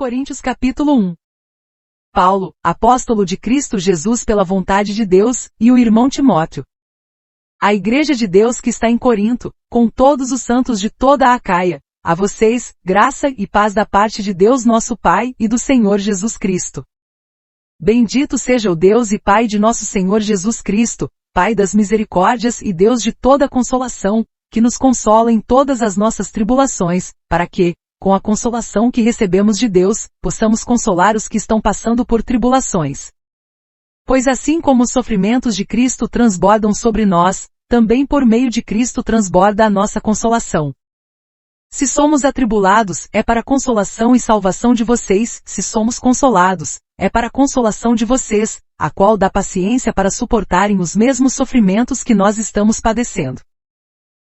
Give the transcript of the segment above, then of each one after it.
Coríntios capítulo 1. Paulo, apóstolo de Cristo Jesus pela vontade de Deus, e o irmão Timóteo. A Igreja de Deus que está em Corinto, com todos os santos de toda a Acaia, a vocês, graça e paz da parte de Deus nosso Pai e do Senhor Jesus Cristo. Bendito seja o Deus e Pai de nosso Senhor Jesus Cristo, Pai das misericórdias e Deus de toda consolação, que nos consola em todas as nossas tribulações, para que, com a consolação que recebemos de Deus, possamos consolar os que estão passando por tribulações. Pois assim como os sofrimentos de Cristo transbordam sobre nós, também por meio de Cristo transborda a nossa consolação. Se somos atribulados, é para a consolação e salvação de vocês; se somos consolados, é para a consolação de vocês, a qual dá paciência para suportarem os mesmos sofrimentos que nós estamos padecendo.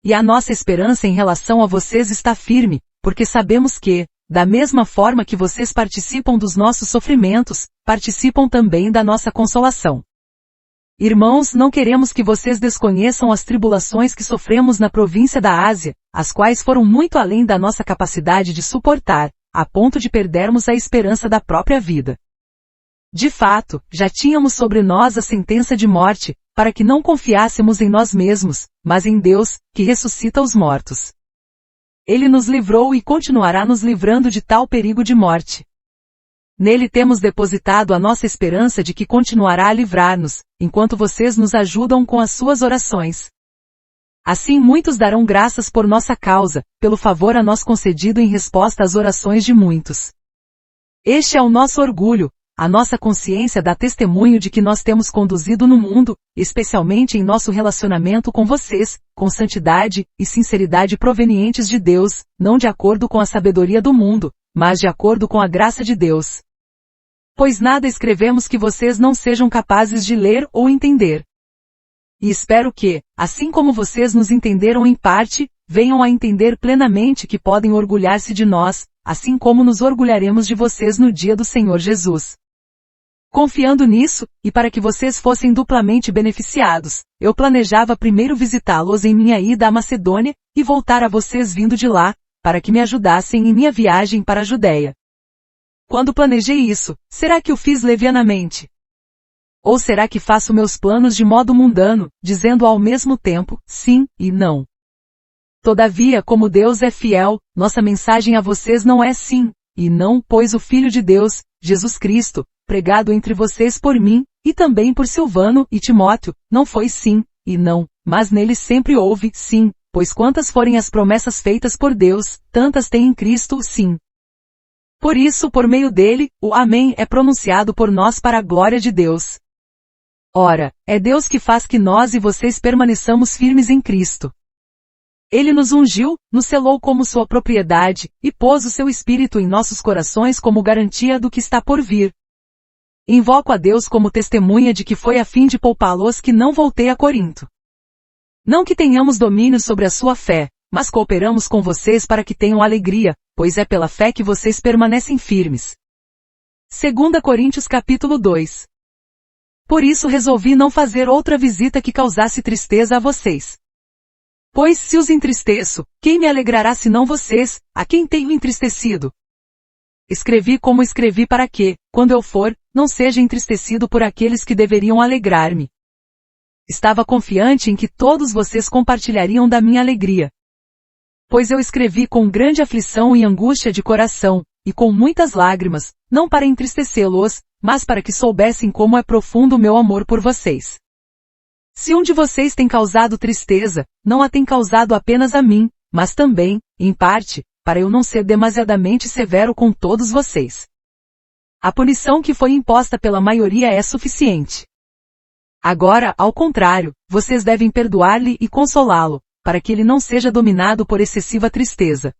E a nossa esperança em relação a vocês está firme, porque sabemos que, da mesma forma que vocês participam dos nossos sofrimentos, participam também da nossa consolação. Irmãos, não queremos que vocês desconheçam as tribulações que sofremos na província da Ásia, as quais foram muito além da nossa capacidade de suportar, a ponto de perdermos a esperança da própria vida. De fato, já tínhamos sobre nós a sentença de morte, para que não confiássemos em nós mesmos, mas em Deus, que ressuscita os mortos. Ele nos livrou e continuará nos livrando de tal perigo de morte. Nele temos depositado a nossa esperança de que continuará a livrar-nos, enquanto vocês nos ajudam com as suas orações. Assim muitos darão graças por nossa causa, pelo favor a nós concedido em resposta às orações de muitos. Este é o nosso orgulho, a nossa consciência dá testemunho de que nós temos conduzido no mundo, especialmente em nosso relacionamento com vocês, com santidade e sinceridade provenientes de Deus, não de acordo com a sabedoria do mundo, mas de acordo com a graça de Deus. Pois nada escrevemos que vocês não sejam capazes de ler ou entender. E espero que, assim como vocês nos entenderam em parte, venham a entender plenamente que podem orgulhar-se de nós, assim como nos orgulharemos de vocês no dia do Senhor Jesus. Confiando nisso, e para que vocês fossem duplamente beneficiados, eu planejava primeiro visitá-los em minha ida à Macedônia, e voltar a vocês vindo de lá, para que me ajudassem em minha viagem para a Judéia. Quando planejei isso, será que o fiz levianamente? Ou será que faço meus planos de modo mundano, dizendo ao mesmo tempo, sim e não? Todavia, como Deus é fiel, nossa mensagem a vocês não é sim e não, pois o Filho de Deus, Jesus Cristo, pregado entre vocês por mim, e também por Silvano e Timóteo, não foi sim e não, mas nele sempre houve sim, pois quantas forem as promessas feitas por Deus, tantas tem em Cristo o sim. Por isso, por meio dele, o Amém é pronunciado por nós para a glória de Deus. Ora, é Deus que faz que nós e vocês permaneçamos firmes em Cristo. Ele nos ungiu, nos selou como sua propriedade, e pôs o seu Espírito em nossos corações como garantia do que está por vir. Invoco a Deus como testemunha de que foi a fim de poupá-los que não voltei a Corinto. Não que tenhamos domínio sobre a sua fé, mas cooperamos com vocês para que tenham alegria, pois é pela fé que vocês permanecem firmes. 2 Coríntios capítulo 2. Por isso resolvi não fazer outra visita que causasse tristeza a vocês. Pois se os entristeço, quem me alegrará senão vocês, a quem tenho entristecido? Escrevi como escrevi para que, quando eu for, não seja entristecido por aqueles que deveriam alegrar-me. Estava confiante em que todos vocês compartilhariam da minha alegria. Pois eu escrevi com grande aflição e angústia de coração, e com muitas lágrimas, não para entristecê-los, mas para que soubessem como é profundo o meu amor por vocês. Se um de vocês tem causado tristeza, não a tem causado apenas a mim, mas também, em parte, para eu não ser demasiadamente severo com todos vocês. A punição que foi imposta pela maioria é suficiente. Agora, ao contrário, vocês devem perdoar-lhe e consolá-lo, para que ele não seja dominado por excessiva tristeza.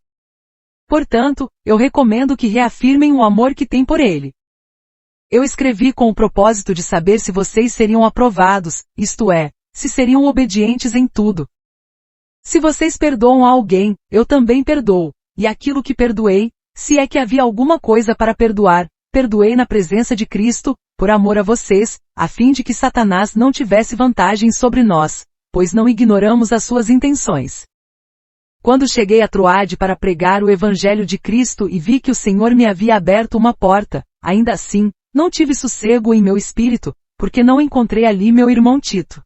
Portanto, eu recomendo que reafirmem o amor que têm por ele. Eu escrevi com o propósito de saber se vocês seriam aprovados, isto é, se seriam obedientes em tudo. Se vocês perdoam a alguém, eu também perdoo, e aquilo que perdoei, se é que havia alguma coisa para perdoar, perdoei na presença de Cristo, por amor a vocês, a fim de que Satanás não tivesse vantagem sobre nós, pois não ignoramos as suas intenções. Quando cheguei a Troade para pregar o Evangelho de Cristo e vi que o Senhor me havia aberto uma porta, ainda assim, não tive sossego em meu espírito, porque não encontrei ali meu irmão Tito.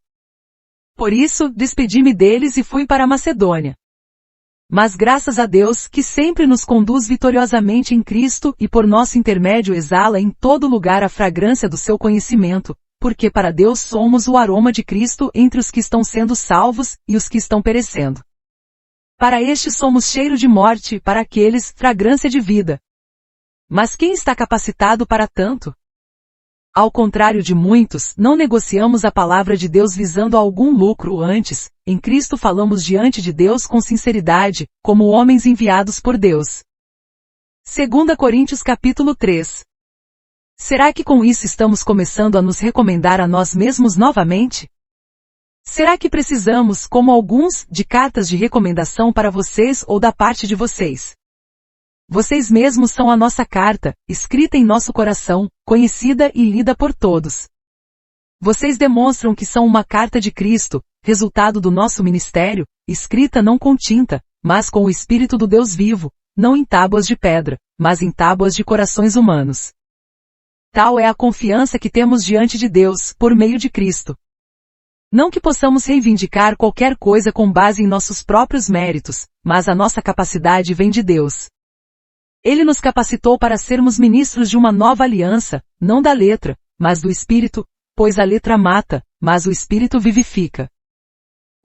Por isso, despedi-me deles e fui para a Macedônia. Mas graças a Deus, que sempre nos conduz vitoriosamente em Cristo e por nosso intermédio exala em todo lugar a fragrância do seu conhecimento, porque para Deus somos o aroma de Cristo entre os que estão sendo salvos e os que estão perecendo. Para estes somos cheiro de morte, para aqueles, fragrância de vida. Mas quem está capacitado para tanto? Ao contrário de muitos, não negociamos a palavra de Deus visando algum lucro antes, em Cristo falamos diante de Deus com sinceridade, como homens enviados por Deus. 2 Coríntios capítulo 3. Será que com isso estamos começando a nos recomendar a nós mesmos novamente? Será que precisamos, como alguns, de cartas de recomendação para vocês ou da parte de vocês? Vocês mesmos são a nossa carta, escrita em nosso coração, conhecida e lida por todos. Vocês demonstram que são uma carta de Cristo, resultado do nosso ministério, escrita não com tinta, mas com o Espírito do Deus vivo, não em tábuas de pedra, mas em tábuas de corações humanos. Tal é a confiança que temos diante de Deus, por meio de Cristo. Não que possamos reivindicar qualquer coisa com base em nossos próprios méritos, mas a nossa capacidade vem de Deus. Ele nos capacitou para sermos ministros de uma nova aliança, não da letra, mas do Espírito, pois a letra mata, mas o Espírito vivifica.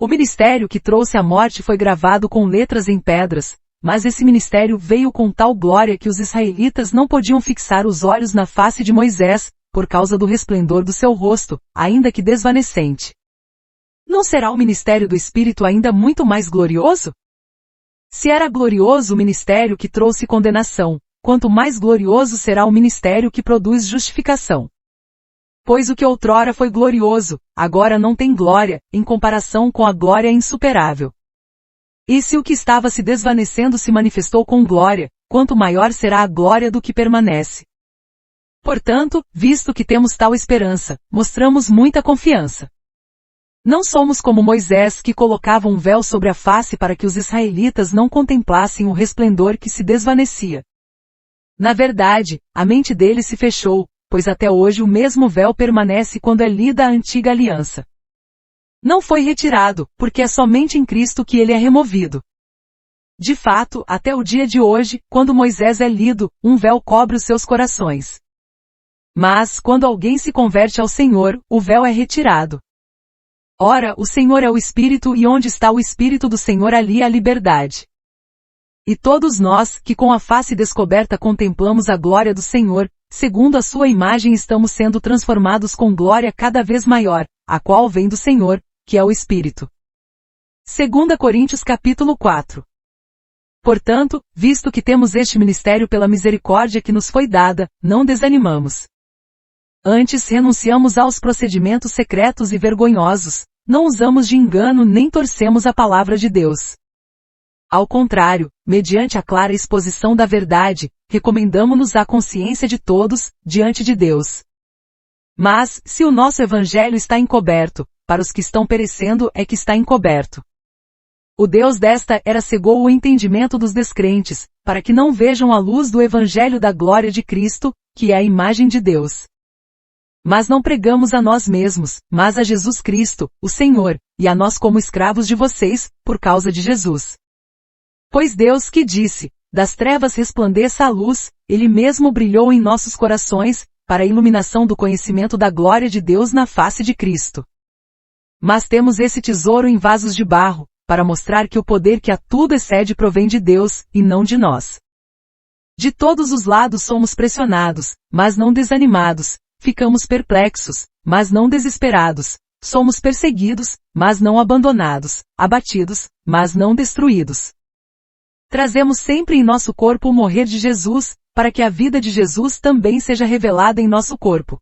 O ministério que trouxe a morte foi gravado com letras em pedras, mas esse ministério veio com tal glória que os israelitas não podiam fixar os olhos na face de Moisés, por causa do resplendor do seu rosto, ainda que desvanecente. Não será o ministério do Espírito ainda muito mais glorioso? Se era glorioso o ministério que trouxe condenação, quanto mais glorioso será o ministério que produz justificação. Pois o que outrora foi glorioso, agora não tem glória, em comparação com a glória insuperável. E se o que estava se desvanecendo se manifestou com glória, quanto maior será a glória do que permanece. Portanto, visto que temos tal esperança, mostramos muita confiança. Não somos como Moisés que colocava um véu sobre a face para que os israelitas não contemplassem o resplendor que se desvanecia. Na verdade, a mente deles se fechou, pois até hoje o mesmo véu permanece quando é lida a antiga aliança. Não foi retirado, porque é somente em Cristo que ele é removido. De fato, até o dia de hoje, quando Moisés é lido, um véu cobre os seus corações. Mas, quando alguém se converte ao Senhor, o véu é retirado. Ora, o Senhor é o Espírito e onde está o Espírito do Senhor ali há liberdade. E todos nós, que com a face descoberta contemplamos a glória do Senhor, segundo a sua imagem estamos sendo transformados com glória cada vez maior, a qual vem do Senhor, que é o Espírito. 2 Coríntios capítulo 4. Portanto, visto que temos este ministério pela misericórdia que nos foi dada, não desanimamos. Antes renunciamos aos procedimentos secretos e vergonhosos, não usamos de engano nem torcemos a palavra de Deus. Ao contrário, mediante a clara exposição da verdade, recomendamo-nos à consciência de todos, diante de Deus. Mas, se o nosso evangelho está encoberto, para os que estão perecendo é que está encoberto. O Deus desta era cegou o entendimento dos descrentes, para que não vejam a luz do evangelho da glória de Cristo, que é a imagem de Deus. Mas não pregamos a nós mesmos, mas a Jesus Cristo, o Senhor, e a nós como escravos de vocês, por causa de Jesus. Pois Deus que disse, das trevas resplandeça a luz, Ele mesmo brilhou em nossos corações, para a iluminação do conhecimento da glória de Deus na face de Cristo. Mas temos esse tesouro em vasos de barro, para mostrar que o poder que a tudo excede provém de Deus, e não de nós. De todos os lados somos pressionados, mas não desanimados, ficamos perplexos, mas não desesperados, somos perseguidos, mas não abandonados, abatidos, mas não destruídos. Trazemos sempre em nosso corpo o morrer de Jesus, para que a vida de Jesus também seja revelada em nosso corpo.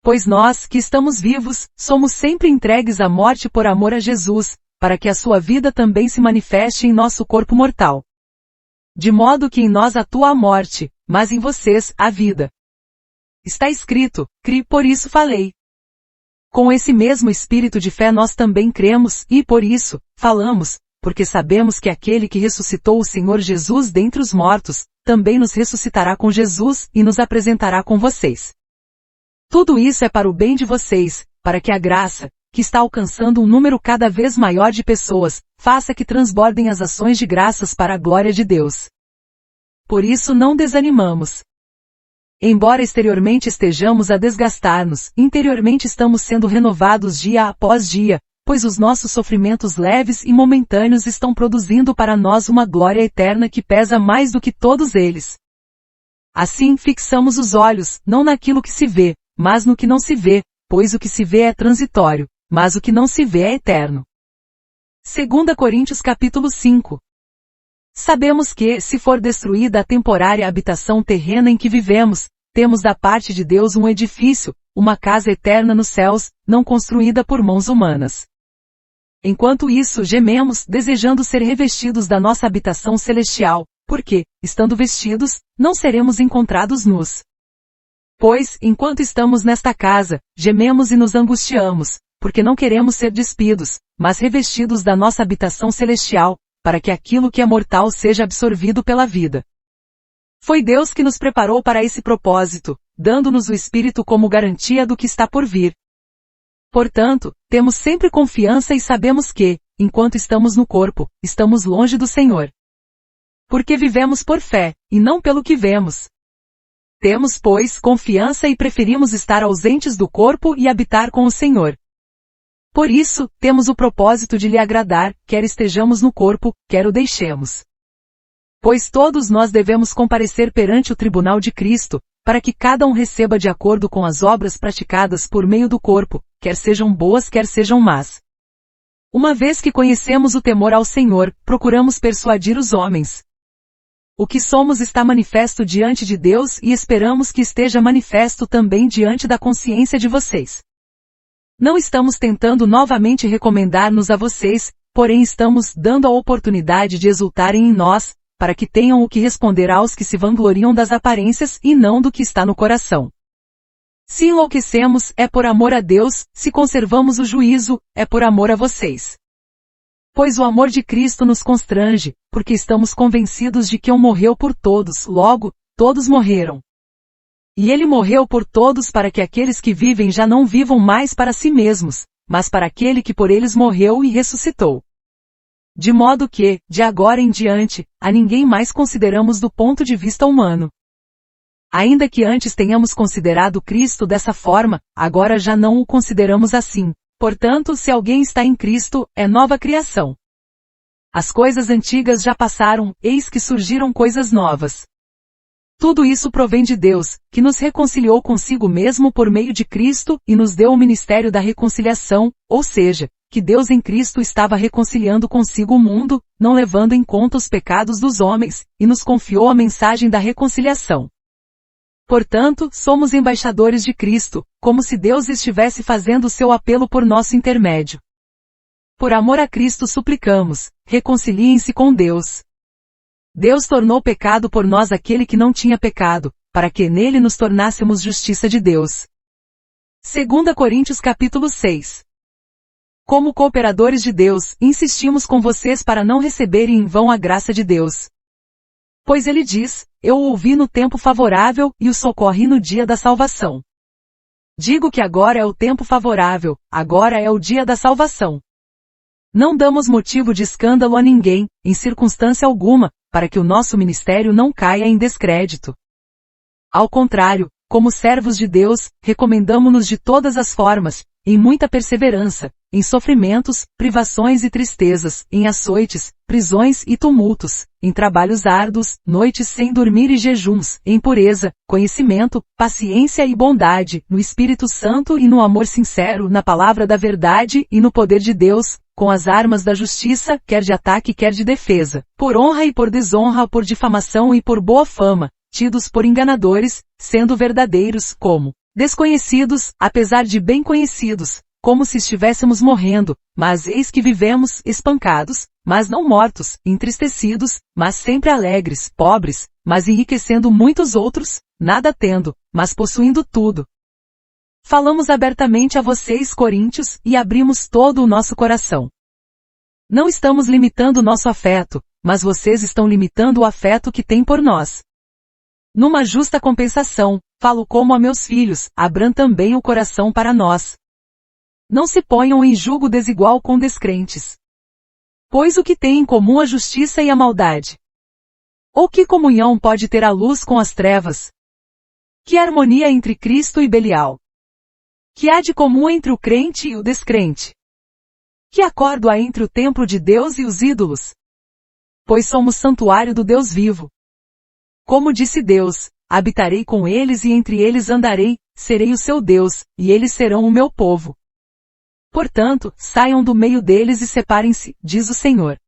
Pois nós, que estamos vivos, somos sempre entregues à morte por amor a Jesus, para que a sua vida também se manifeste em nosso corpo mortal. De modo que em nós atua a morte, mas em vocês, a vida. Está escrito, cri, por isso falei. Com esse mesmo espírito de fé nós também cremos, e por isso, falamos, porque sabemos que aquele que ressuscitou o Senhor Jesus dentre os mortos, também nos ressuscitará com Jesus e nos apresentará com vocês. Tudo isso é para o bem de vocês, para que a graça, que está alcançando um número cada vez maior de pessoas, faça que transbordem as ações de graças para a glória de Deus. Por isso não desanimamos. Embora exteriormente estejamos a desgastar-nos, interiormente estamos sendo renovados dia após dia, pois os nossos sofrimentos leves e momentâneos estão produzindo para nós uma glória eterna que pesa mais do que todos eles. Assim fixamos os olhos, não naquilo que se vê, mas no que não se vê, pois o que se vê é transitório, mas o que não se vê é eterno. 2 Coríntios capítulo 5. Sabemos que, se for destruída a temporária habitação terrena em que vivemos, temos da parte de Deus um edifício, uma casa eterna nos céus, não construída por mãos humanas. Enquanto isso, gememos, desejando ser revestidos da nossa habitação celestial, porque, estando vestidos, não seremos encontrados nus. Pois, enquanto estamos nesta casa, gememos e nos angustiamos, porque não queremos ser despidos, mas revestidos da nossa habitação celestial, para que aquilo que é mortal seja absorvido pela vida. Foi Deus que nos preparou para esse propósito, dando-nos o Espírito como garantia do que está por vir. Portanto, temos sempre confiança e sabemos que, enquanto estamos no corpo, estamos longe do Senhor. Porque vivemos por fé, e não pelo que vemos. Temos, pois, confiança e preferimos estar ausentes do corpo e habitar com o Senhor. Por isso, temos o propósito de lhe agradar, quer estejamos no corpo, quer o deixemos. Pois todos nós devemos comparecer perante o tribunal de Cristo, para que cada um receba de acordo com as obras praticadas por meio do corpo, quer sejam boas quer sejam más. Uma vez que conhecemos o temor ao Senhor, procuramos persuadir os homens. O que somos está manifesto diante de Deus e esperamos que esteja manifesto também diante da consciência de vocês. Não estamos tentando novamente recomendar-nos a vocês, porém estamos dando a oportunidade de exultarem em nós, para que tenham o que responder aos que se vangloriam das aparências e não do que está no coração. Se enlouquecemos, é por amor a Deus, se conservamos o juízo, é por amor a vocês. Pois o amor de Cristo nos constrange, porque estamos convencidos de que um morreu por todos, logo, todos morreram. E ele morreu por todos para que aqueles que vivem já não vivam mais para si mesmos, mas para aquele que por eles morreu e ressuscitou. De modo que, de agora em diante, a ninguém mais consideramos do ponto de vista humano. Ainda que antes tenhamos considerado Cristo dessa forma, agora já não o consideramos assim. Portanto, se alguém está em Cristo, é nova criação. As coisas antigas já passaram, eis que surgiram coisas novas. Tudo isso provém de Deus, que nos reconciliou consigo mesmo por meio de Cristo e nos deu o ministério da reconciliação, ou seja, que Deus em Cristo estava reconciliando consigo o mundo, não levando em conta os pecados dos homens, e nos confiou a mensagem da reconciliação. Portanto, somos embaixadores de Cristo, como se Deus estivesse fazendo o seu apelo por nosso intermédio. Por amor a Cristo suplicamos, reconciliem-se com Deus. Deus tornou pecado por nós aquele que não tinha pecado, para que nele nos tornássemos justiça de Deus. 2 Coríntios capítulo 6. Como cooperadores de Deus, insistimos com vocês para não receberem em vão a graça de Deus. Pois ele diz, eu o ouvi no tempo favorável e o socorri no dia da salvação. Digo que agora é o tempo favorável, agora é o dia da salvação. Não damos motivo de escândalo a ninguém, em circunstância alguma, para que o nosso ministério não caia em descrédito. Ao contrário, como servos de Deus, recomendamo-nos de todas as formas, em muita perseverança, em sofrimentos, privações e tristezas, em açoites, prisões e tumultos, em trabalhos árduos, noites sem dormir e jejuns, em pureza, conhecimento, paciência e bondade, no Espírito Santo e no amor sincero, na palavra da verdade e no poder de Deus, com as armas da justiça, quer de ataque quer de defesa, por honra e por desonra, por difamação e por boa fama, tidos por enganadores, sendo verdadeiros, como desconhecidos, apesar de bem conhecidos, como se estivéssemos morrendo, mas eis que vivemos, espancados, mas não mortos, entristecidos, mas sempre alegres, pobres, mas enriquecendo muitos outros, nada tendo, mas possuindo tudo. Falamos abertamente a vocês, coríntios, e abrimos todo o nosso coração. Não estamos limitando nosso afeto, mas vocês estão limitando o afeto que têm por nós. Numa justa compensação, falo como a meus filhos, abram também o coração para nós. Não se ponham em julgo desigual com descrentes. Pois o que tem em comum a justiça e a maldade? Ou que comunhão pode ter a luz com as trevas? Que harmonia entre Cristo e Belial? Que há de comum entre o crente e o descrente? Que acordo há entre o templo de Deus e os ídolos? Pois somos santuário do Deus vivo. Como disse Deus, habitarei com eles e entre eles andarei, serei o seu Deus, e eles serão o meu povo. Portanto, saiam do meio deles e separem-se, diz o Senhor.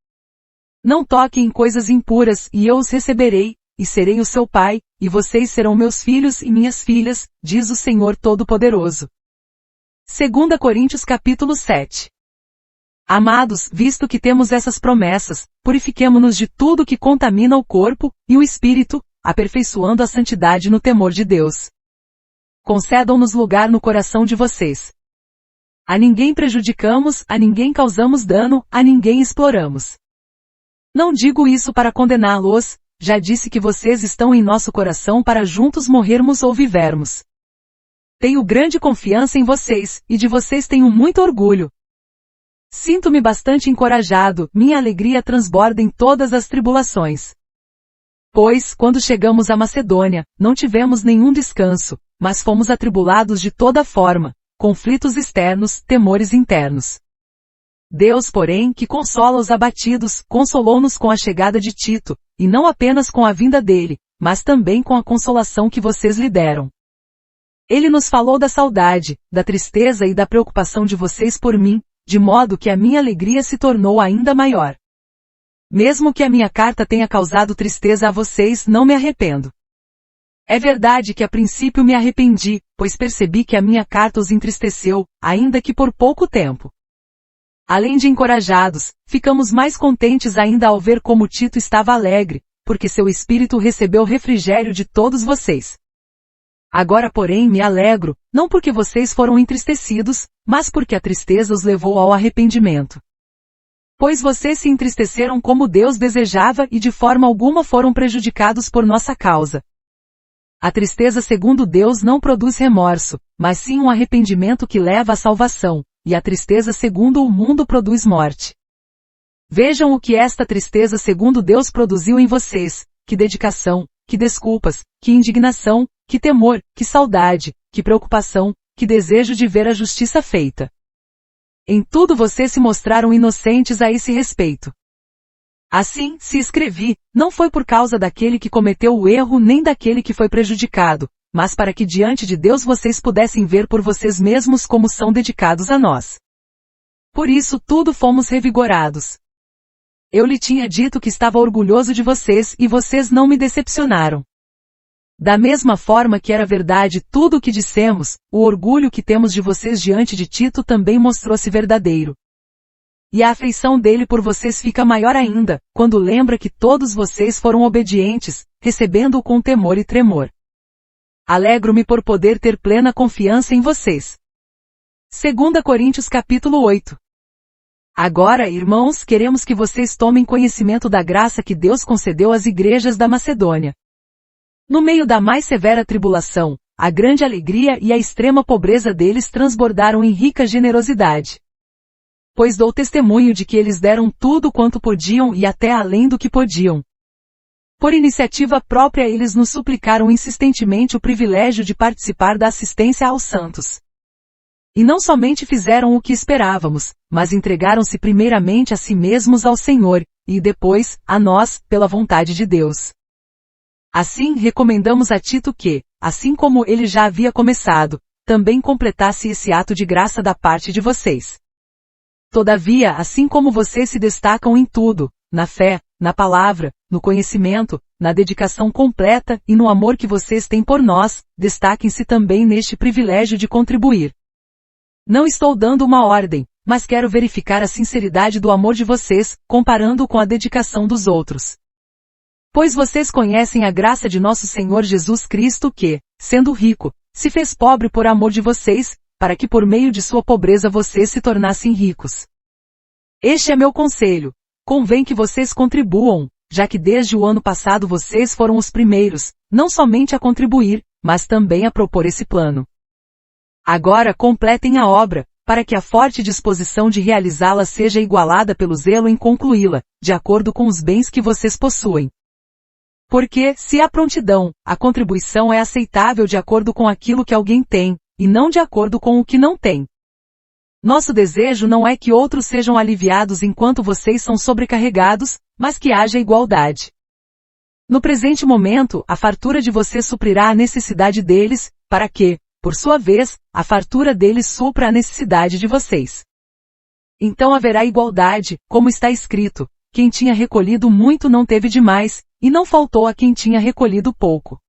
Não toquem em coisas impuras, e eu os receberei, e serei o seu pai, e vocês serão meus filhos e minhas filhas, diz o Senhor Todo-Poderoso. 2 Coríntios capítulo 7. Amados, visto que temos essas promessas, purifiquemo-nos de tudo que contamina o corpo e o espírito, aperfeiçoando a santidade no temor de Deus. Concedam-nos lugar no coração de vocês. A ninguém prejudicamos, a ninguém causamos dano, a ninguém exploramos. Não digo isso para condená-los, já disse que vocês estão em nosso coração para juntos morrermos ou vivermos. Tenho grande confiança em vocês, e de vocês tenho muito orgulho. Sinto-me bastante encorajado, minha alegria transborda em todas as tribulações. Pois, quando chegamos à Macedônia, não tivemos nenhum descanso, mas fomos atribulados de toda forma, conflitos externos, temores internos. Deus, porém, que consola os abatidos, consolou-nos com a chegada de Tito, e não apenas com a vinda dele, mas também com a consolação que vocês lhe deram. Ele nos falou da saudade, da tristeza e da preocupação de vocês por mim, de modo que a minha alegria se tornou ainda maior. Mesmo que a minha carta tenha causado tristeza a vocês, não me arrependo. É verdade que a princípio me arrependi, pois percebi que a minha carta os entristeceu, ainda que por pouco tempo. Além de encorajados, ficamos mais contentes ainda ao ver como Tito estava alegre, porque seu espírito recebeu refrigério de todos vocês. Agora porém me alegro, não porque vocês foram entristecidos, mas porque a tristeza os levou ao arrependimento. Pois vocês se entristeceram como Deus desejava e de forma alguma foram prejudicados por nossa causa. A tristeza segundo Deus não produz remorso, mas sim um arrependimento que leva à salvação, e a tristeza segundo o mundo produz morte. Vejam o que esta tristeza segundo Deus produziu em vocês, que dedicação, que desculpas, que indignação, que temor, que saudade, que preocupação, que desejo de ver a justiça feita. Em tudo vocês se mostraram inocentes a esse respeito. Assim, se escrevi, não foi por causa daquele que cometeu o erro nem daquele que foi prejudicado, mas para que diante de Deus vocês pudessem ver por vocês mesmos como são dedicados a nós. Por isso tudo fomos revigorados. Eu lhe tinha dito que estava orgulhoso de vocês e vocês não me decepcionaram. Da mesma forma que era verdade tudo o que dissemos, o orgulho que temos de vocês diante de Tito também mostrou-se verdadeiro. E a afeição dele por vocês fica maior ainda, quando lembra que todos vocês foram obedientes, recebendo-o com temor e tremor. Alegro-me por poder ter plena confiança em vocês. 2 Coríntios capítulo 8. Agora, irmãos, queremos que vocês tomem conhecimento da graça que Deus concedeu às igrejas da Macedônia. No meio da mais severa tribulação, a grande alegria e a extrema pobreza deles transbordaram em rica generosidade. Pois dou testemunho de que eles deram tudo quanto podiam e até além do que podiam. Por iniciativa própria eles nos suplicaram insistentemente o privilégio de participar da assistência aos santos. E não somente fizeram o que esperávamos, mas entregaram-se primeiramente a si mesmos ao Senhor, e depois, a nós, pela vontade de Deus. Assim recomendamos a Tito que, assim como ele já havia começado, também completasse esse ato de graça da parte de vocês. Todavia, assim como vocês se destacam em tudo, na fé, na palavra, no conhecimento, na dedicação completa e no amor que vocês têm por nós, destaquem-se também neste privilégio de contribuir. Não estou dando uma ordem, mas quero verificar a sinceridade do amor de vocês, comparando-o com a dedicação dos outros. Pois vocês conhecem a graça de nosso Senhor Jesus Cristo que, sendo rico, se fez pobre por amor de vocês, para que por meio de sua pobreza vocês se tornassem ricos. Este é meu conselho. Convém que vocês contribuam, já que desde o ano passado vocês foram os primeiros, não somente a contribuir, mas também a propor esse plano. Agora completem a obra, para que a forte disposição de realizá-la seja igualada pelo zelo em concluí-la, de acordo com os bens que vocês possuem. Porque, se há prontidão, a contribuição é aceitável de acordo com aquilo que alguém tem, e não de acordo com o que não tem. Nosso desejo não é que outros sejam aliviados enquanto vocês são sobrecarregados, mas que haja igualdade. No presente momento, a fartura de vocês suprirá a necessidade deles, para que, por sua vez, a fartura deles supra a necessidade de vocês. Então haverá igualdade, como está escrito, quem tinha recolhido muito não teve demais, e não faltou a quem tinha recolhido pouco.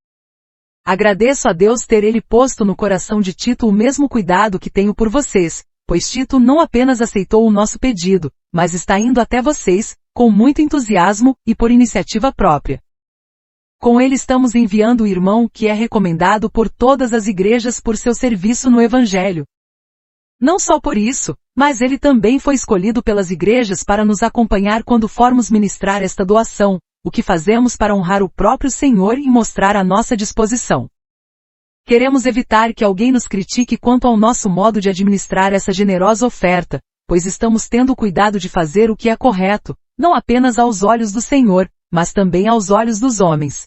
Agradeço a Deus ter Ele posto no coração de Tito o mesmo cuidado que tenho por vocês, pois Tito não apenas aceitou o nosso pedido, mas está indo até vocês, com muito entusiasmo, e por iniciativa própria. Com ele estamos enviando o irmão que é recomendado por todas as igrejas por seu serviço no Evangelho. Não só por isso, mas ele também foi escolhido pelas igrejas para nos acompanhar quando formos ministrar esta doação, o que fazemos para honrar o próprio Senhor e mostrar a nossa disposição. Queremos evitar que alguém nos critique quanto ao nosso modo de administrar essa generosa oferta, pois estamos tendo cuidado de fazer o que é correto, não apenas aos olhos do Senhor, mas também aos olhos dos homens.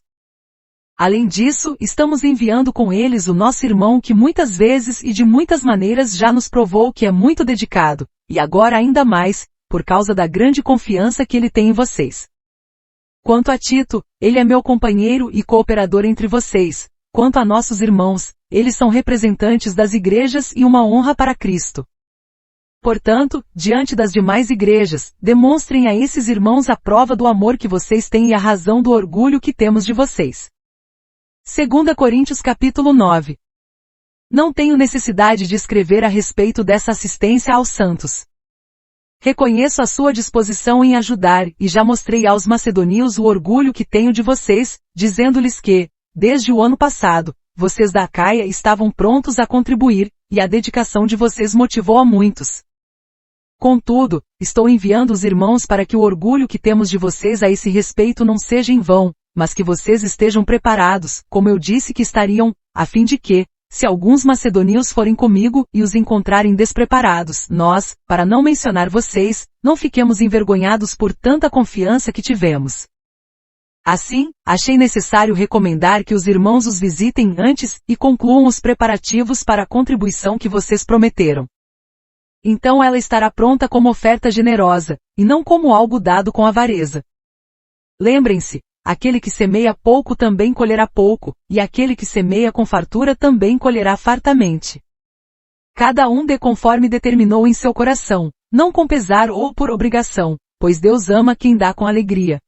Além disso, estamos enviando com eles o nosso irmão que muitas vezes e de muitas maneiras já nos provou que é muito dedicado, e agora ainda mais, por causa da grande confiança que ele tem em vocês. Quanto a Tito, ele é meu companheiro e cooperador entre vocês. Quanto a nossos irmãos, eles são representantes das igrejas e uma honra para Cristo. Portanto, diante das demais igrejas, demonstrem a esses irmãos a prova do amor que vocês têm e a razão do orgulho que temos de vocês. 2 Coríntios capítulo 9. Não tenho necessidade de escrever a respeito dessa assistência aos santos. Reconheço a sua disposição em ajudar e já mostrei aos macedonios o orgulho que tenho de vocês, dizendo-lhes que, desde o ano passado, vocês da Acaia estavam prontos a contribuir, e a dedicação de vocês motivou a muitos. Contudo, estou enviando os irmãos para que o orgulho que temos de vocês a esse respeito não seja em vão, mas que vocês estejam preparados, como eu disse que estariam, a fim de que, se alguns macedonios forem comigo e os encontrarem despreparados, nós, para não mencionar vocês, não fiquemos envergonhados por tanta confiança que tivemos. Assim, achei necessário recomendar que os irmãos os visitem antes e concluam os preparativos para a contribuição que vocês prometeram. Então ela estará pronta como oferta generosa, e não como algo dado com avareza. Lembrem-se, aquele que semeia pouco também colherá pouco, e aquele que semeia com fartura também colherá fartamente. Cada um dê conforme determinou em seu coração, não com pesar ou por obrigação, pois Deus ama quem dá com alegria.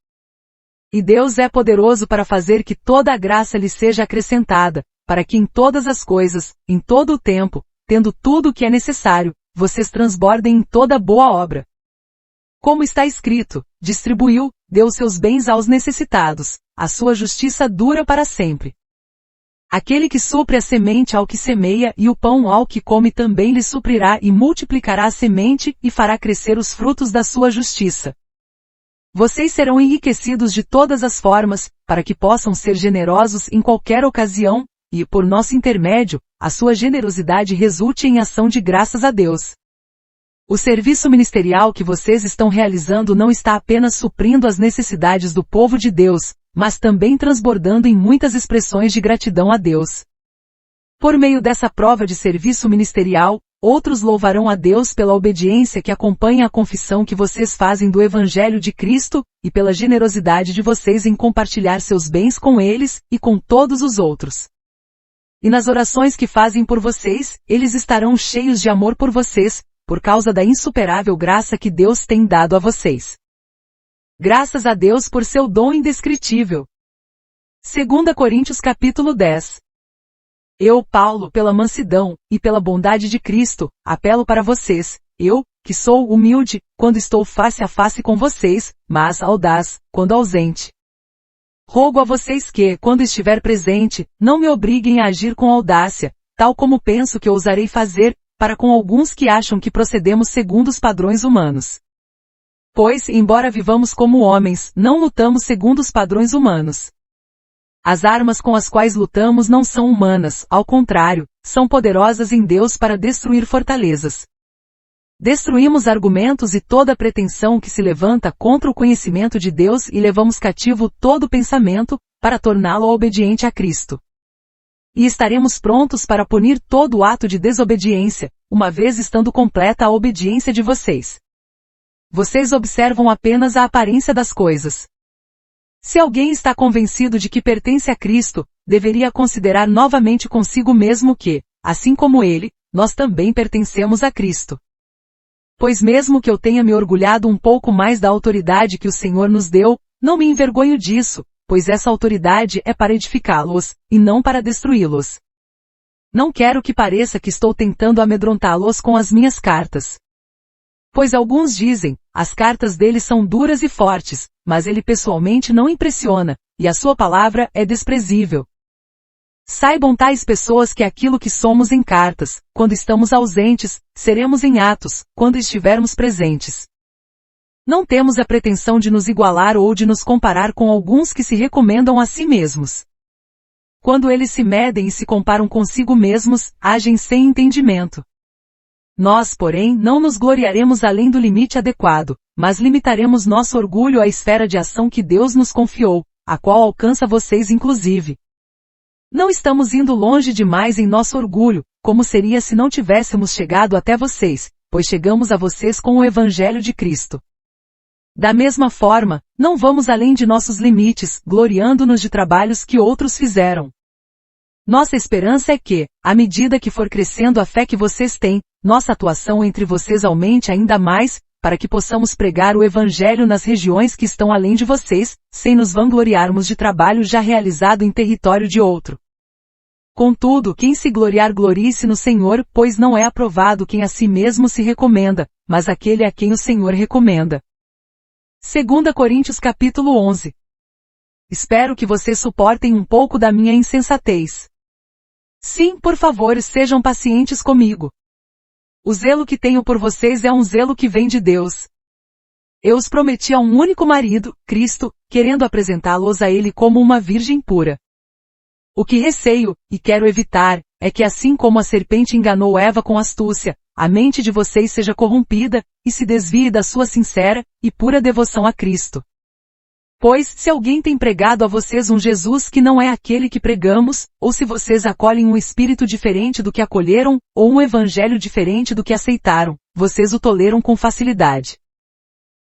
E Deus é poderoso para fazer que toda a graça lhe seja acrescentada, para que em todas as coisas, em todo o tempo, tendo tudo o que é necessário, vocês transbordem em toda boa obra. Como está escrito, distribuiu, deu seus bens aos necessitados, a sua justiça dura para sempre. Aquele que supre a semente ao que semeia e o pão ao que come também lhe suprirá e multiplicará a semente e fará crescer os frutos da sua justiça. Vocês serão enriquecidos de todas as formas, para que possam ser generosos em qualquer ocasião, e, por nosso intermédio, a sua generosidade resulte em ação de graças a Deus. O serviço ministerial que vocês estão realizando não está apenas suprindo as necessidades do povo de Deus, mas também transbordando em muitas expressões de gratidão a Deus. Por meio dessa prova de serviço ministerial, outros louvarão a Deus pela obediência que acompanha a confissão que vocês fazem do Evangelho de Cristo, e pela generosidade de vocês em compartilhar seus bens com eles, e com todos os outros. E nas orações que fazem por vocês, eles estarão cheios de amor por vocês, por causa da insuperável graça que Deus tem dado a vocês. Graças a Deus por seu dom indescritível. 2 Coríntios capítulo 10. Eu, Paulo, pela mansidão, e pela bondade de Cristo, apelo para vocês, eu, que sou humilde, quando estou face a face com vocês, mas audaz, quando ausente. Rogo a vocês que, quando estiver presente, não me obriguem a agir com audácia, tal como penso que ousarei fazer, para com alguns que acham que procedemos segundo os padrões humanos. Pois, embora vivamos como homens, não lutamos segundo os padrões humanos. As armas com as quais lutamos não são humanas, ao contrário, são poderosas em Deus para destruir fortalezas. Destruímos argumentos e toda pretensão que se levanta contra o conhecimento de Deus e levamos cativo todo pensamento, para torná-lo obediente a Cristo. E estaremos prontos para punir todo ato de desobediência, uma vez estando completa a obediência de vocês. Vocês observam apenas a aparência das coisas. Se alguém está convencido de que pertence a Cristo, deveria considerar novamente consigo mesmo que, assim como ele, nós também pertencemos a Cristo. Pois mesmo que eu tenha me orgulhado um pouco mais da autoridade que o Senhor nos deu, não me envergonho disso, pois essa autoridade é para edificá-los, e não para destruí-los. Não quero que pareça que estou tentando amedrontá-los com as minhas cartas. Pois alguns dizem, as cartas dele são duras e fortes, mas ele pessoalmente não impressiona, e a sua palavra é desprezível. Saibam tais pessoas que aquilo que somos em cartas, quando estamos ausentes, seremos em atos, quando estivermos presentes. Não temos a pretensão de nos igualar ou de nos comparar com alguns que se recomendam a si mesmos. Quando eles se medem e se comparam consigo mesmos, agem sem entendimento. Nós, porém, não nos gloriaremos além do limite adequado, mas limitaremos nosso orgulho à esfera de ação que Deus nos confiou, a qual alcança vocês inclusive. Não estamos indo longe demais em nosso orgulho, como seria se não tivéssemos chegado até vocês, pois chegamos a vocês com o Evangelho de Cristo. Da mesma forma, não vamos além de nossos limites, gloriando-nos de trabalhos que outros fizeram. Nossa esperança é que, à medida que for crescendo a fé que vocês têm, nossa atuação entre vocês aumente ainda mais, para que possamos pregar o Evangelho nas regiões que estão além de vocês, sem nos vangloriarmos de trabalho já realizado em território de outro. Contudo, quem se gloriar glorie-se no Senhor, pois não é aprovado quem a si mesmo se recomenda, mas aquele a quem o Senhor recomenda. 2 Coríntios capítulo 11. Espero que vocês suportem um pouco da minha insensatez. Sim, por favor, sejam pacientes comigo. O zelo que tenho por vocês é um zelo que vem de Deus. Eu os prometi a um único marido, Cristo, querendo apresentá-los a ele como uma virgem pura. O que receio, e quero evitar, é que assim como a serpente enganou Eva com astúcia, a mente de vocês seja corrompida, e se desvie da sua sincera e pura devoção a Cristo. Pois, se alguém tem pregado a vocês um Jesus que não é aquele que pregamos, ou se vocês acolhem um espírito diferente do que acolheram, ou um evangelho diferente do que aceitaram, vocês o toleram com facilidade.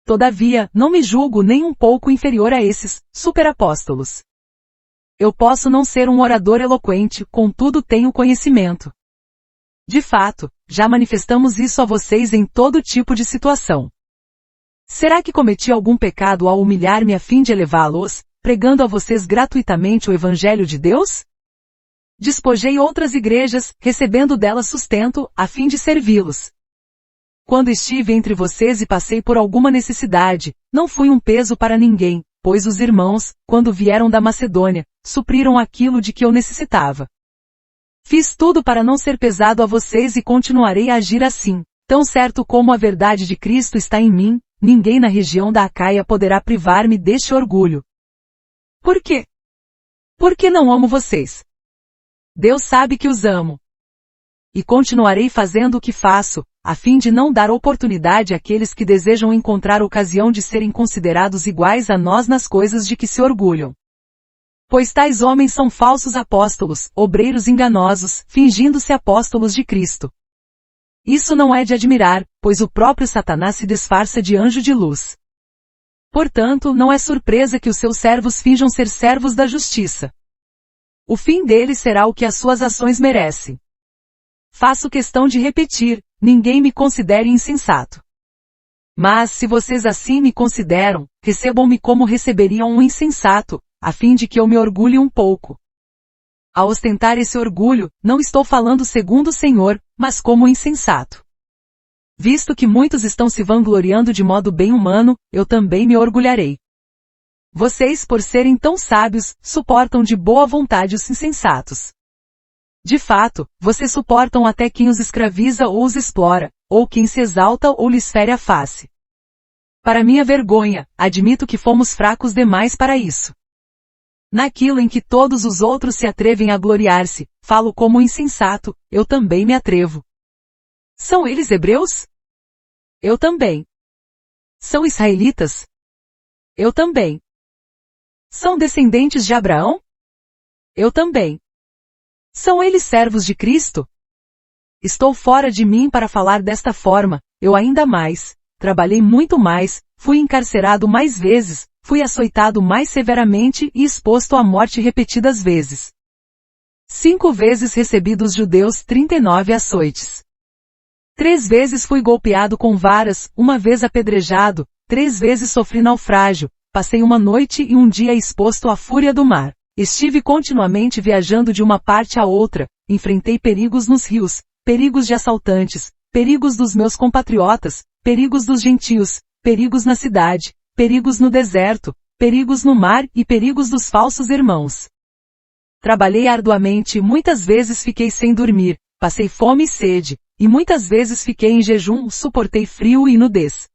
Todavia, não me julgo nem um pouco inferior a esses superapóstolos. Eu posso não ser um orador eloquente, contudo tenho conhecimento. De fato, já manifestamos isso a vocês em todo tipo de situação. Será que cometi algum pecado ao humilhar-me a fim de elevá-los, pregando a vocês gratuitamente o Evangelho de Deus? Despojei outras igrejas, recebendo delas sustento, a fim de servi-los. Quando estive entre vocês e passei por alguma necessidade, não fui um peso para ninguém, pois os irmãos, quando vieram da Macedônia, supriram aquilo de que eu necessitava. Fiz tudo para não ser pesado a vocês e continuarei a agir assim. Tão certo como a verdade de Cristo está em mim, ninguém na região da Acaia poderá privar-me deste orgulho. Por quê? Porque não amo vocês. Deus sabe que os amo. E continuarei fazendo o que faço, a fim de não dar oportunidade àqueles que desejam encontrar ocasião de serem considerados iguais a nós nas coisas de que se orgulham. Pois tais homens são falsos apóstolos, obreiros enganosos, fingindo-se apóstolos de Cristo. Isso não é de admirar, pois o próprio Satanás se disfarça de anjo de luz. Portanto, não é surpresa que os seus servos finjam ser servos da justiça. O fim deles será o que as suas ações merecem. Faço questão de repetir, ninguém me considere insensato. Mas, se vocês assim me consideram, recebam-me como receberiam um insensato, a fim de que eu me orgulhe um pouco. Ao ostentar esse orgulho, não estou falando segundo o Senhor, mas como insensato. Visto que muitos estão se vangloriando de modo bem humano, eu também me orgulharei. Vocês, por serem tão sábios, suportam de boa vontade os insensatos. De fato, vocês suportam até quem os escraviza ou os explora, ou quem se exalta ou lhes fere a face. Para minha vergonha, admito que fomos fracos demais para isso. Naquilo em que todos os outros se atrevem a gloriar-se, falo como insensato, eu também me atrevo. São eles hebreus? Eu também. São israelitas? Eu também. São descendentes de Abraão? Eu também. São eles servos de Cristo? Estou fora de mim para falar desta forma, eu ainda mais, trabalhei muito mais, fui encarcerado mais vezes, fui açoitado mais severamente e exposto à morte repetidas vezes. 5 vezes recebi dos judeus 39 açoites. 3 vezes fui golpeado com varas, 1 vez apedrejado, 3 vezes sofri naufrágio, passei uma noite e um dia exposto à fúria do mar. Estive continuamente viajando de uma parte a outra, enfrentei perigos nos rios, perigos de assaltantes, perigos dos meus compatriotas, perigos dos gentios, perigos na cidade, perigos no deserto, perigos no mar e perigos dos falsos irmãos. Trabalhei arduamente e muitas vezes fiquei sem dormir, passei fome e sede, e muitas vezes fiquei em jejum, suportei frio e nudez.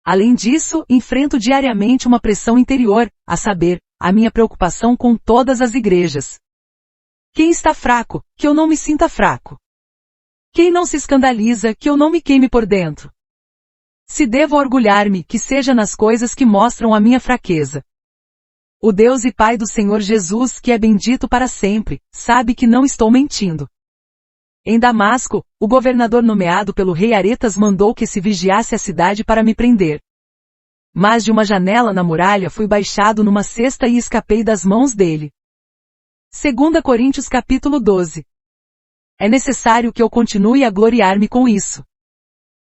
Além disso, enfrento diariamente uma pressão interior, a saber, a minha preocupação com todas as igrejas. Quem está fraco, que eu não me sinta fraco. Quem não se escandaliza, que eu não me queime por dentro. Se devo orgulhar-me, que seja nas coisas que mostram a minha fraqueza. O Deus e Pai do Senhor Jesus, que é bendito para sempre, sabe que não estou mentindo. Em Damasco, o governador nomeado pelo rei Aretas mandou que se vigiasse a cidade para me prender. Mas de uma janela na muralha fui baixado numa cesta e escapei das mãos dele. 2 Coríntios capítulo 12. É necessário que eu continue a gloriar-me com isso.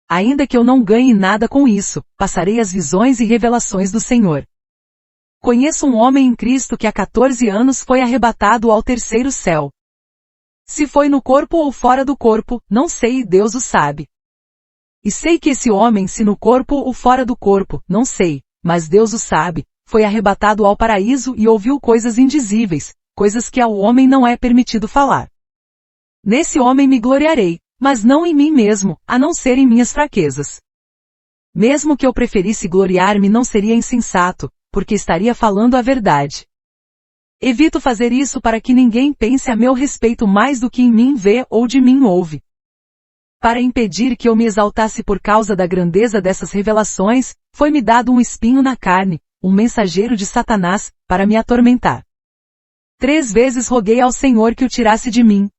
Ainda que eu não ganhe nada com isso, passarei as visões e revelações do Senhor. Conheço um homem em Cristo que há 14 anos foi arrebatado ao terceiro céu. Se foi no corpo ou fora do corpo, não sei, Deus o sabe. E sei que esse homem, se no corpo ou fora do corpo, não sei, mas Deus o sabe, foi arrebatado ao paraíso e ouviu coisas indizíveis, coisas que ao homem não é permitido falar. Nesse homem me gloriarei, mas não em mim mesmo, a não ser em minhas fraquezas. Mesmo que eu preferisse gloriar-me não seria insensato, porque estaria falando a verdade. Evito fazer isso para que ninguém pense a meu respeito mais do que em mim vê ou de mim ouve. Para impedir que eu me exaltasse por causa da grandeza dessas revelações, foi-me dado um espinho na carne, um mensageiro de Satanás, para me atormentar. 3 vezes roguei ao Senhor que o tirasse de mim.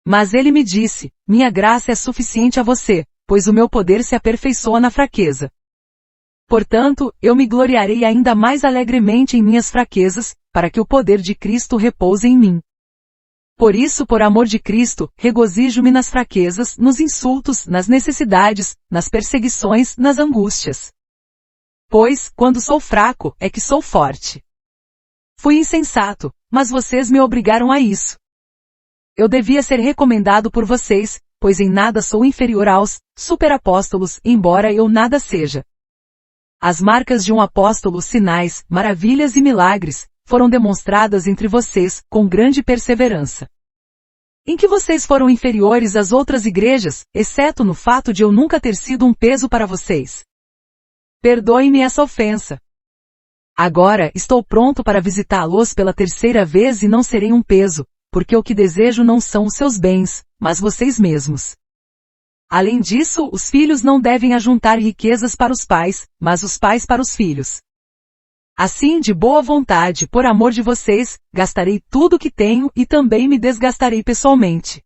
Mas ele me disse, minha graça é suficiente a você, pois o meu poder se aperfeiçoa na fraqueza. Portanto, eu me gloriarei ainda mais alegremente em minhas fraquezas, para que o poder de Cristo repouse em mim. Por isso, por amor de Cristo, regozijo-me nas fraquezas, nos insultos, nas necessidades, nas perseguições, nas angústias. Pois, quando sou fraco, é que sou forte. Fui insensato, mas vocês me obrigaram a isso. Eu devia ser recomendado por vocês, pois em nada sou inferior aos superapóstolos, embora eu nada seja. As marcas de um apóstolo, sinais, maravilhas e milagres, foram demonstradas entre vocês, com grande perseverança. Em que vocês foram inferiores às outras igrejas, exceto no fato de eu nunca ter sido um peso para vocês. Perdoem-me essa ofensa. Agora, estou pronto para visitá-los pela 3ª vez e não serei um peso, porque o que desejo não são os seus bens, mas vocês mesmos. Além disso, os filhos não devem ajuntar riquezas para os pais, mas os pais para os filhos. Assim, de boa vontade, por amor de vocês, gastarei tudo o que tenho e também me desgastarei pessoalmente.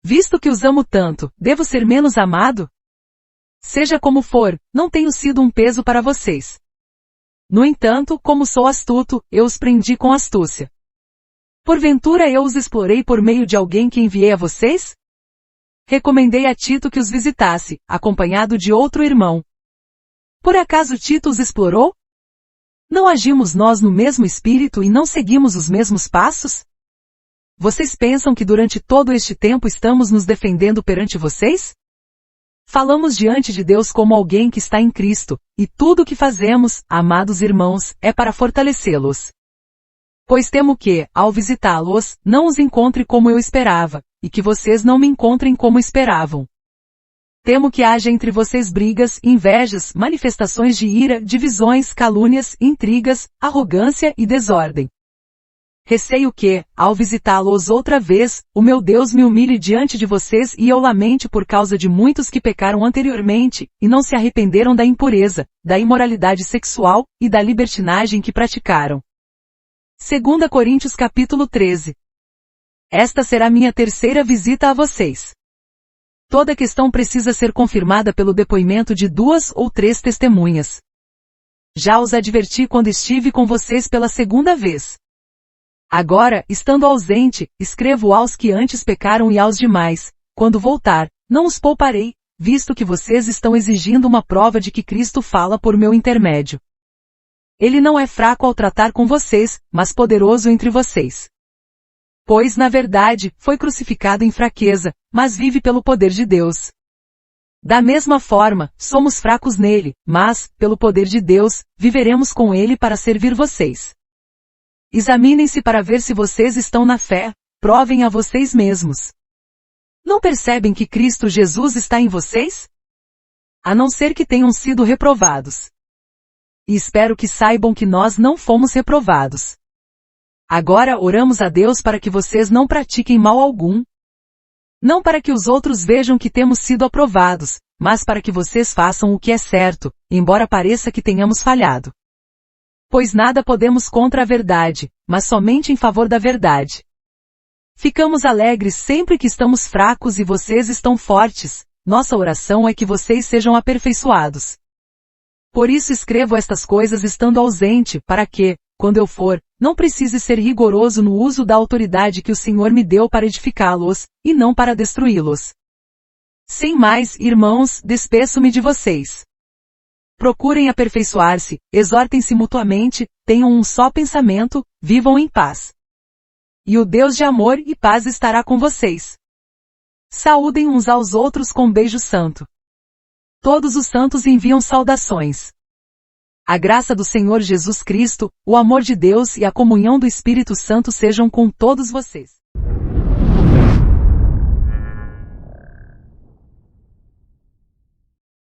Visto que os amo tanto, devo ser menos amado? Seja como for, não tenho sido um peso para vocês. No entanto, como sou astuto, eu os prendi com astúcia. Porventura eu os explorei por meio de alguém que enviei a vocês? Recomendei a Tito que os visitasse, acompanhado de outro irmão. Por acaso Tito os explorou? Não agimos nós no mesmo espírito e não seguimos os mesmos passos? Vocês pensam que durante todo este tempo estamos nos defendendo perante vocês? Falamos diante de Deus como alguém que está em Cristo, e tudo o que fazemos, amados irmãos, é para fortalecê-los. Pois temo que, ao visitá-los, não os encontre como eu esperava, e que vocês não me encontrem como esperavam. Temo que haja entre vocês brigas, invejas, manifestações de ira, divisões, calúnias, intrigas, arrogância e desordem. Receio que, ao visitá-los outra vez, o meu Deus me humilhe diante de vocês e eu lamente por causa de muitos que pecaram anteriormente, e não se arrependeram da impureza, da imoralidade sexual, e da libertinagem que praticaram. 2 Coríntios capítulo 13. Esta será minha terceira visita a vocês. Toda questão precisa ser confirmada pelo depoimento de 2 ou 3 testemunhas. Já os adverti quando estive com vocês pela segunda vez. Agora, estando ausente, escrevo aos que antes pecaram e aos demais. Quando voltar, não os pouparei, visto que vocês estão exigindo uma prova de que Cristo fala por meu intermédio. Ele não é fraco ao tratar com vocês, mas poderoso entre vocês. Pois, na verdade, foi crucificado em fraqueza, mas vive pelo poder de Deus. Da mesma forma, somos fracos nele, mas, pelo poder de Deus, viveremos com ele para servir vocês. Examinem-se para ver se vocês estão na fé, provem a vocês mesmos. Não percebem que Cristo Jesus está em vocês? A não ser que tenham sido reprovados. E espero que saibam que nós não fomos reprovados. Agora oramos a Deus para que vocês não pratiquem mal algum. Não para que os outros vejam que temos sido aprovados, mas para que vocês façam o que é certo, embora pareça que tenhamos falhado. Pois nada podemos contra a verdade, mas somente em favor da verdade. Ficamos alegres sempre que estamos fracos e vocês estão fortes. Nossa oração é que vocês sejam aperfeiçoados. Por isso escrevo estas coisas estando ausente, para que, quando eu for, não precise ser rigoroso no uso da autoridade que o Senhor me deu para edificá-los, e não para destruí-los. Sem mais, irmãos, despeço-me de vocês. Procurem aperfeiçoar-se, exortem-se mutuamente, tenham um só pensamento, vivam em paz. E o Deus de amor e paz estará com vocês. Saúdem uns aos outros com beijo santo. Todos os santos enviam saudações. A graça do Senhor Jesus Cristo, o amor de Deus e a comunhão do Espírito Santo sejam com todos vocês.